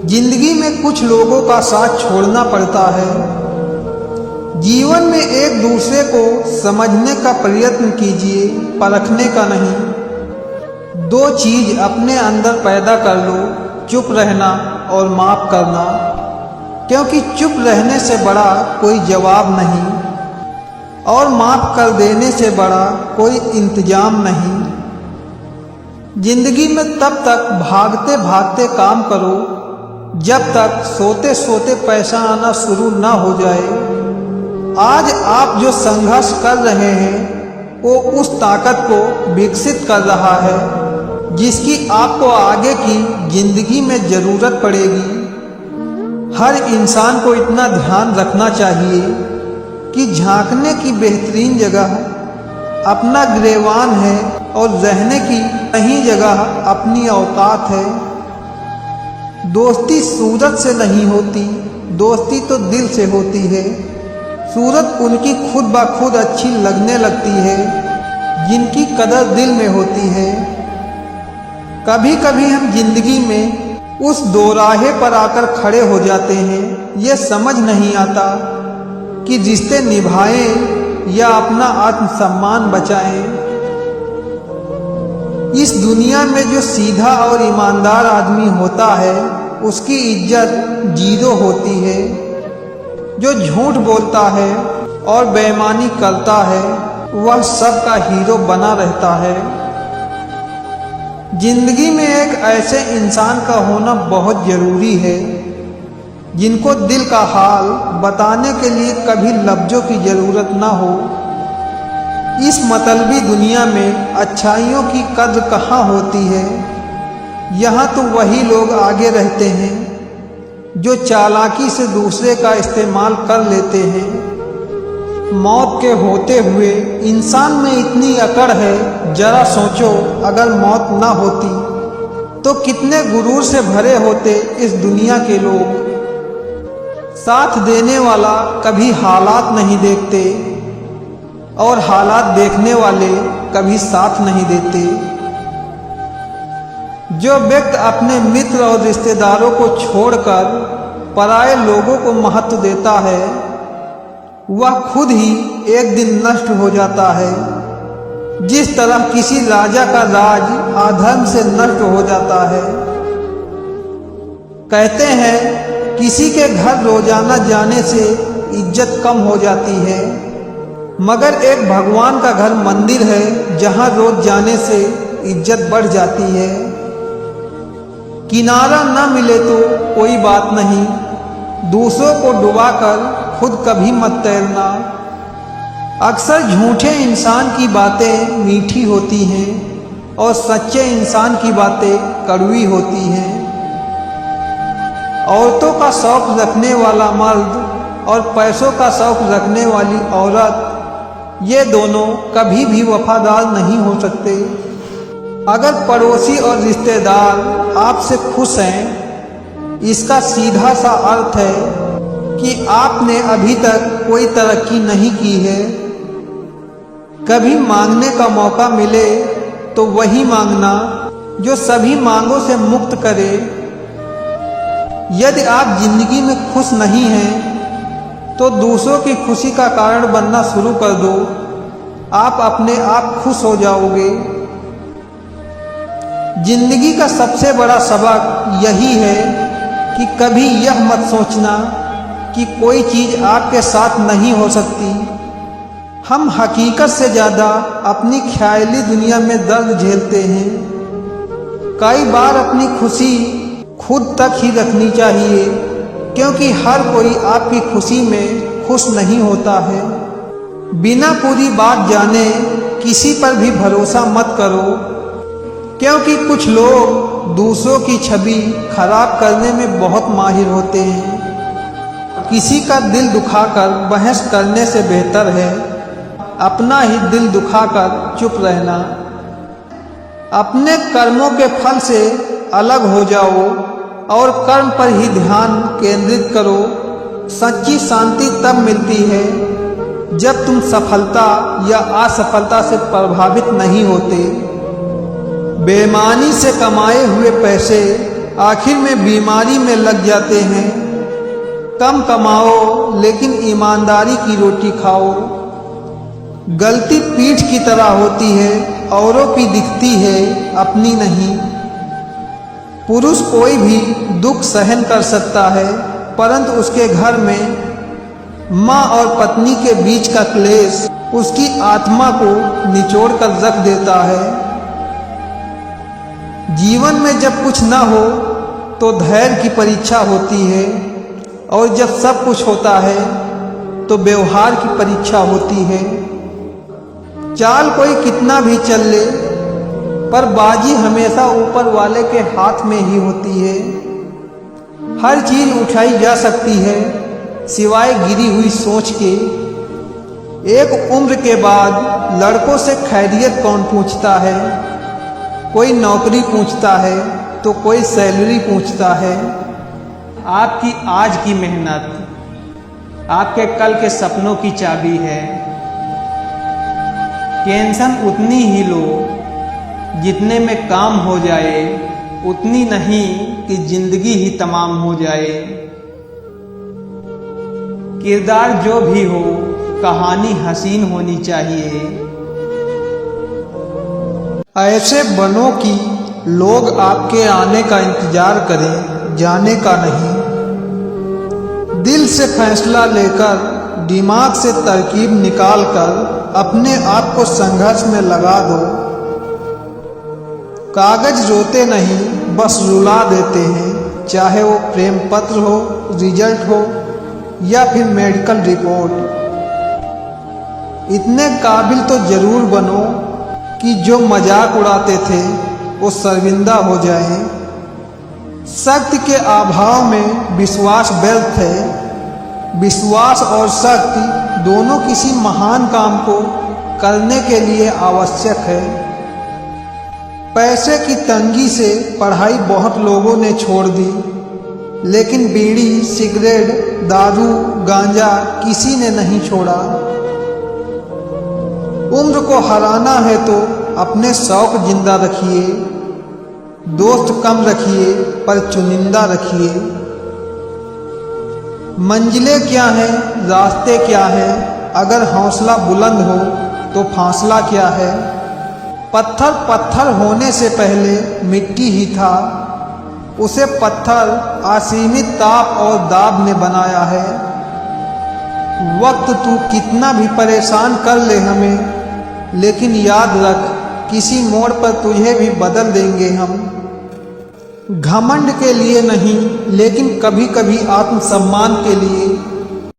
जिंदगी में कुछ लोगों का साथ छोड़ना पड़ता है। जीवन में एक दूसरे को समझने का प्रयत्न कीजिए, परखने का नहीं। दो चीज अपने अंदर पैदा कर लो, चुप रहना और माफ करना, क्योंकि चुप रहने से बड़ा कोई जवाब नहीं और माफ कर देने से बड़ा कोई इंतजाम नहीं। जिंदगी में तब तक भागते भागते काम करो जब तक सोते सोते पैसा आना शुरू ना हो जाए। आज आप जो संघर्ष कर रहे हैं वो उस ताकत को विकसित कर रहा है जिसकी आपको आगे की जिंदगी में जरूरत पड़ेगी। हर इंसान को इतना ध्यान रखना चाहिए कि झांकने की बेहतरीन जगह अपना गिरेबान है और रहने की सही जगह अपनी औकात है। दोस्ती सूरत से नहीं होती, दोस्ती तो दिल से होती है। सूरत उनकी खुद ब खुद अच्छी लगने लगती है जिनकी कदर दिल में होती है। कभी कभी हम जिंदगी में उस दोराहे पर आकर खड़े हो जाते हैं। ये समझ नहीं आता कि रिश्ते निभाएं या अपना आत्मसम्मान बचाएं। इस दुनिया में जो सीधा और ईमानदार आदमी होता है उसकी इज्जत जीरो होती है। जो झूठ बोलता है और बेईमानी करता है वह सबका हीरो बना रहता है। जिंदगी में एक ऐसे इंसान का होना बहुत जरूरी है जिनको दिल का हाल बताने के लिए कभी लफ्जों की जरूरत ना हो। इस मतलबी दुनिया में अच्छाइयों की कद्र कहाँ होती है। यहाँ तो वही लोग आगे रहते हैं जो चालाकी से दूसरे का इस्तेमाल कर लेते हैं। मौत के होते हुए इंसान में इतनी अकड़ है, जरा सोचो अगर मौत ना होती तो कितने गुरूर से भरे होते इस दुनिया के लोग। साथ देने वाला कभी हालात नहीं देखते और हालात देखने वाले कभी साथ नहीं देते। जो व्यक्ति अपने मित्र और रिश्तेदारों को छोड़कर पराये लोगों को महत्व देता है वह खुद ही एक दिन नष्ट हो जाता है। जिस तरह किसी राजा का राज अधर्म से नष्ट हो जाता है। कहते हैं किसी के घर रोजाना जाने से इज्जत कम हो जाती है, मगर एक भगवान का घर मंदिर है जहां रोज जाने से इज्जत बढ़ जाती है। किनारा न मिले तो कोई बात नहीं, दूसरों को डुबाकर खुद कभी मत तैरना। अक्सर झूठे इंसान की बातें मीठी होती हैं और सच्चे इंसान की बातें कड़वी होती हैं। औरतों का शौक रखने वाला मर्द और पैसों का शौक रखने वाली औरत, ये दोनों कभी भी वफादार नहीं हो सकते। अगर पड़ोसी और रिश्तेदार आपसे खुश हैं, इसका सीधा सा अर्थ है कि आपने अभी तक कोई तरक्की नहीं की है। कभी मांगने का मौका मिले तो वही मांगना जो सभी मांगों से मुक्त करे। यदि आप जिंदगी में खुश नहीं हैं तो दूसरों की खुशी का कारण बनना शुरू कर दो, आप अपने आप खुश हो जाओगे। जिंदगी का सबसे बड़ा सबक यही है कि कभी यह मत सोचना कि कोई चीज़ आपके साथ नहीं हो सकती। हम हकीकत से ज़्यादा अपनी ख्याली दुनिया में दर्द झेलते हैं। कई बार अपनी खुशी खुद तक ही रखनी चाहिए, क्योंकि हर कोई आपकी खुशी में खुश नहीं होता है। बिना पूरी बात जाने किसी पर भी भरोसा मत करो, क्योंकि कुछ लोग दूसरों की छवि खराब करने में बहुत माहिर होते हैं। किसी का दिल दुखाकर बहस करने से बेहतर है अपना ही दिल दुखाकर चुप रहना। अपने कर्मों के फल से अलग हो जाओ और कर्म पर ही ध्यान केंद्रित करो। सच्ची शांति तब मिलती है जब तुम सफलता या असफलता से प्रभावित नहीं होते। बेईमानी से कमाए हुए पैसे आखिर में बीमारी में लग जाते हैं। कम कमाओ लेकिन ईमानदारी की रोटी खाओ। गलती पीठ की तरह होती है, औरों की दिखती है, अपनी नहीं। पुरुष कोई भी दुख सहन कर सकता है, परंतु उसके घर में माँ और पत्नी के बीच का क्लेश उसकी आत्मा को निचोड़ कर रख देता है। जीवन में जब कुछ ना हो तो धैर्य की परीक्षा होती है, और जब सब कुछ होता है तो व्यवहार की परीक्षा होती है। चाल कोई कितना भी चल ले, पर बाजी हमेशा ऊपर वाले के हाथ में ही होती है। हर चीज उठाई जा सकती है सिवाय गिरी हुई सोच के। एक उम्र के बाद लड़कों से खैरियत कौन पूछता है। कोई नौकरी पूछता है तो कोई सैलरी पूछता है। आपकी आज की मेहनत आपके कल के सपनों की चाबी है। टेंशन उतनी ही लो जितने में काम हो जाए, उतनी नहीं कि जिंदगी ही तमाम हो जाए। किरदार जो भी हो, कहानी हसीन होनी चाहिए। ऐसे बनो कि लोग आपके आने का इंतजार करें, जाने का नहीं। दिल से फैसला लेकर, दिमाग से तरकीब निकालकर अपने आप को संघर्ष में लगा दो। कागज रोते नहीं, बस रुला देते हैं, चाहे वो प्रेम पत्र हो, रिजल्ट हो या फिर मेडिकल रिपोर्ट। इतने काबिल तो जरूर बनो कि जो मजाक उड़ाते थे वो शर्मिंदा हो जाएं। शक्ति के अभाव में विश्वास व्यर्थ है। विश्वास और शक्ति दोनों किसी महान काम को करने के लिए आवश्यक है। पैसे की तंगी से पढ़ाई बहुत लोगों ने छोड़ दी, लेकिन बीड़ी, सिगरेट, दारू, गांजा किसी ने नहीं छोड़ा। उम्र को हराना है तो अपने शौक जिंदा रखिए। दोस्त कम रखिए पर चुनिंदा रखिए। मंजिलें क्या हैं, रास्ते क्या हैं, अगर हौसला बुलंद हो तो फासला क्या है। पत्थर पत्थर होने से पहले मिट्टी ही था, उसे पत्थर असीमित ताप और दाब ने बनाया है। वक्त तू कितना भी परेशान कर ले हमें, लेकिन याद रख किसी मोड़ पर तुझे भी बदल देंगे हम। घमंड के लिए नहीं, लेकिन कभी कभी आत्मसम्मान के लिए।